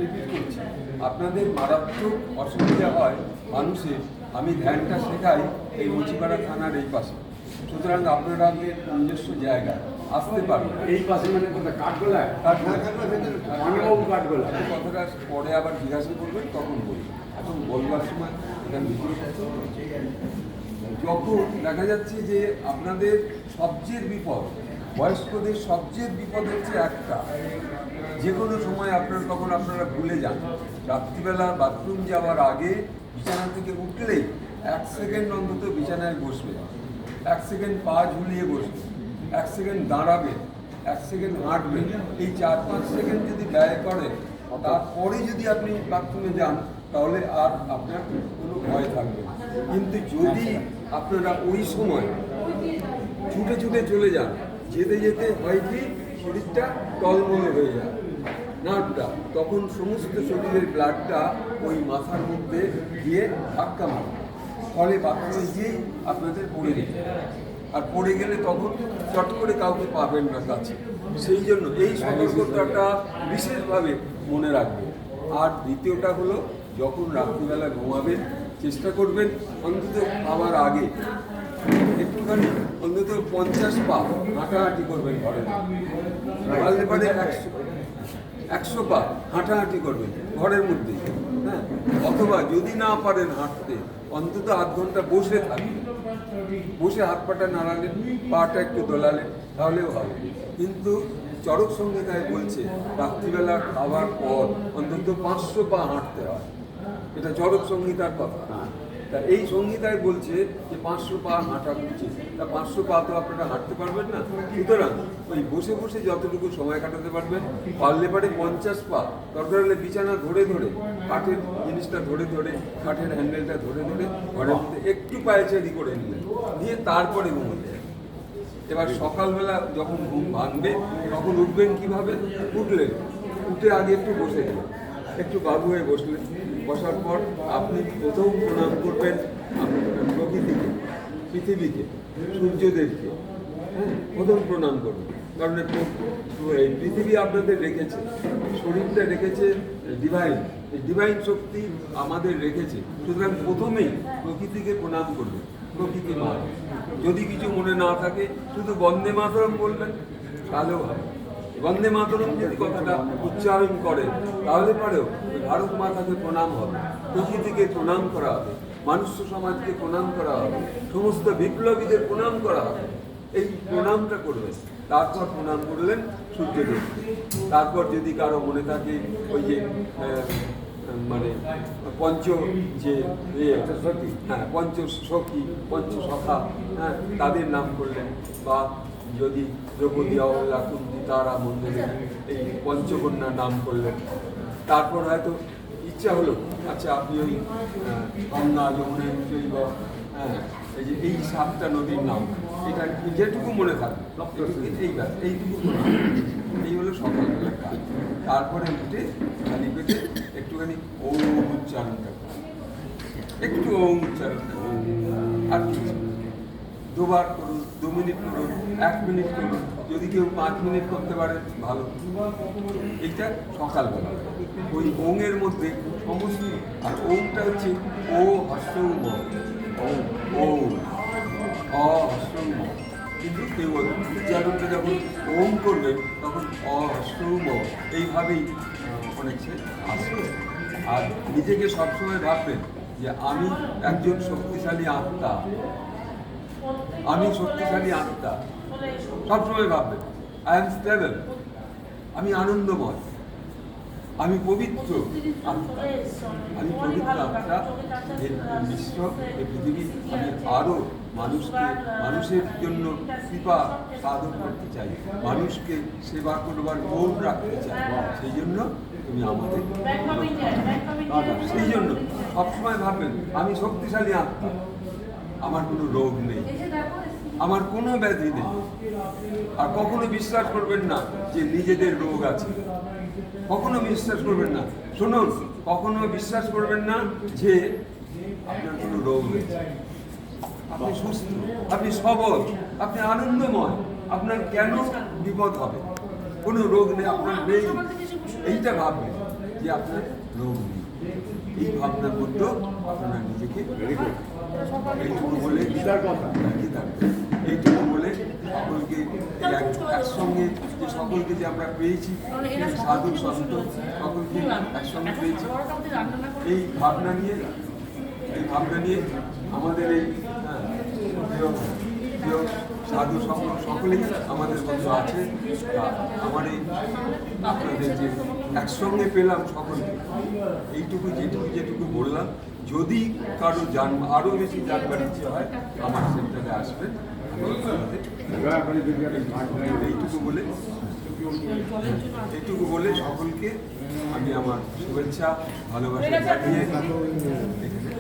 Repeat করছি, আপনাদের মারাত্মক অসুবিধা হয় মানুষের। আমি ধ্যানটা শেখাই এই মুচিপাড়া থানার এই পাশে, সুতরাং আপনারা নিজস্ব জায়গা আসতে পারবেন। এই পাশে মানে কোথায় কাঠগোলায়? কাঠগোলা কথাটা পরে আবার জিজ্ঞাসা করবেন, তখন বলবেন। এখন বলবার সময় এখানে যখন দেখা যাচ্ছে যে আপনাদের সবচেয়ে বিপদ, বয়স্কদের সবচেয়ে বিপদ হচ্ছে একটা, যে কোনো সময় তখন আপনারা ভুলে যান। রাত্রিবেলা বাথরুম যাওয়ার আগে বিছানা থেকে উঠলেই 1 সেকেন্ড অন্তত বিছানায় বসবে, 1 সেকেন্ড পা ঝুলিয়ে বসবে, 1 সেকেন্ড দাঁড়াবে, 1 সেকেন্ড হাঁটবেন। এই 4-5 সেকেন্ড যদি ব্যয় করেন, তারপরে যদি আপনি বাথরুমে যান, তাহলে আর আপনার কোনো ভয় থাকবে না। কিন্তু যদি আপনারা ওই সময় ছুটে ছুটে চলে যান, যেতে যেতে হয় কি শরীরটা টলমল হয়ে যায়, নার্ভটা, তখন সমস্ত শরীরের ব্লাডটা ওই মাথার মধ্যে গিয়ে ধাক্কা মারে, ফলে বাথরুমে গিয়েই আপনাদের পড়ে যেতে, আর পড়ে গেলে তখন চট করে কাউকে পাবেন না কাছে। সেই জন্য এই সতর্কতাটা বিশেষভাবে মনে রাখবেন। আর দ্বিতীয়টা হলো, যখন রাত্রিবেলা ঘুমাবেন চেষ্টা করবেন অন্তত খাওয়ার আগে একটুখানি অন্তত 50 পা হাঁটাহাঁটি করবেন ঘরের, পারলে পারে 100 পা হাঁটাহাঁটি করবেন ঘরের মধ্যেই, হ্যাঁ। অথবা যদি না পারেন হাঁটতে, অন্তত আধ ঘন্টা বসে থাকবেন, বসে হাত পাটা নাড়ালেন, পাটা একটু দোলালেন, তাহলেও হবে। কিন্তু চরক সংহিতায় বলছে রাত্রিবেলা খাওয়ার পর অন্তত 500 পা হাঁটতে হয়, এটা চরক সংহিতার কথা। তা এই সংহিতায় বলছে যে 500 পা হাঁটা উচিত। তা 500 পা তো আপনারা হাঁটতে পারবেন না, সুতরাং ওই বসে বসে যতটুকু সময় কাটাতে পারবেন, পারলে পারে 50 পা, দরকার হলে বিছানা ধরে ধরে, কাঠের জিনিসটা ধরে ধরে, কাঠের হ্যান্ডেলটা ধরে ধরে ঘরের মধ্যে একটু পায়চারি করে নিলেন, নিয়ে তারপরে ঘুমোতে। এবার সকালবেলা যখন ঘুম ভাঙবে, তখন উঠবেন কিভাবে? উঠলেন, উঠে আগে একটু বসে গেলেন, একটু বাবু হয়ে বসলেন, বসার পর আপনি প্রথম প্রণাম করবেন প্রকৃতিকে, পৃথিবীকে, সূর্যদেবকে, হ্যাঁ, প্রথম প্রণাম করবেন। কারণ এই পৃথিবী আপনাদের রেখেছে, শরীরটা রেখেছে ডিভাইন, এই ডিভাইন শক্তি আমাদের রেখেছে, সুতরাং প্রথমেই প্রকৃতিকে প্রণাম করবেন, প্রকৃতি মা। যদি কিছু মনে না থাকে, শুধু বন্দে মাতরম বলবেন, তাহলেও হবে। বন্দে মাতরম যদি কথাটা উচ্চারণ করে, তাহলে পরেও ভারত মাতাকে প্রণাম হবে, প্রকৃতিকে প্রণাম করা হবে, মানুষ সমাজকে প্রণাম করা হবে, সমস্ত বিপ্লবীদের প্রণাম করা হবে। এই প্রণামটা করবেন, তারপর প্রণাম করলেন সূর্যদেবকে। তারপর যদি কারো মনে থাকে ওই যে মানে পঞ্চসখী, পঞ্চসখা, হ্যাঁ, তাদের নাম করলেন। বা যদি দ্রৌপদী, অবলা, কুন্তি, তারা, মন্দিরে এই পঞ্চকন্যার নাম করলেন। তারপর হয়তো ইচ্ছা হলো, আচ্ছা আপনি ওই গঙ্গা, যমুনা, জৈব, হ্যাঁ, এই 7টা নদীর নাম, এটা যেটুকু মনে থাকবে এইটুকু, এই হলো সকালবেলার কাজ। তারপরে উঠে খালি পেটে একটুখানি ওম উচ্চারণটা, একটু ওম উচ্চারণটা, আর কিছু দুবার করুন, 2 মিনিট করুন, 1 মিনিট করুন, যদি কেউ 5 মিনিট করতে পারে ভালো। এইটা সকালবেলা ওই ওঙের মধ্যে সমস্ত, আর ওমটা হচ্ছে ও হস্যৌম, ওম অ হস্যৌম। কিন্তু কেউ উচ্চারণটা যখন ওম করবেন, তখন অ হস্যৌম এইভাবেই অনেকে আসবে। আর নিজেকে সবসময় ভাববেন যে আমি একজন শক্তিশালী আত্মা, আমি শক্তিশালী আত্মা, সবসময় ভাববেন আই এম স্টেবল, আমি আনন্দময়, আমি পবিত্র আত্মা, আমি পবিত্র আত্মা। বিশ্ব, এই পৃথিবী, আমি আরও মানুষের জন্য কৃপা সাধন করতে চাই, মানুষকে সেবা করবার মন রাখতে চাই। সেই জন্য তুমি আমাদের, সেই জন্য সবসময় ভাববেন আমি শক্তিশালী আত্মা, আমার কোনো রোগ নেই, আমার কোনো ব্যাধি নেই। আর কখনো বিশ্বাস করবেন না যে নিজেদের রোগ আছে, কখনো বিশ্বাস করবেন না। শুনুন, কখনো বিশ্বাস করবেন না যে আপনার কোনো রোগ নেই। আপনি সুস্থ, আপনি সবল, আপনি আনন্দময়, আপনার কেন বিপদ হবে? কোনো রোগ নেই, আপনার নেই, এইটা ভাববেন। যে আপনার রোগ নেই। এই ভাবনার মধ্যেও আপনারা নিজেকে ভেরি গুড। এইটুকু বলে গীতার কথা। এইটুকু বলে সকলকে একসঙ্গে যে সকলকে যে আমরা পেয়েছি, সাধু সন্ত সকলকে একসঙ্গে পেয়েছি, এই ভাবনা নিয়ে আমাদের এই প্রিয় প্রিয় সাধু সকলেই আমাদের মধ্যে আছে। আমার এই আপনাদের যে একসঙ্গে পেলাম সকলকে, এইটুকু যেটুকু বললাম, যদি কারো আরও বেশি জানবার ইচ্ছে হয় আমার সেন্টারে আসবেন। এইটুকু বলে সকলকে আমি আমার শুভেচ্ছা ভালোবাসা জানিয়ে এখানে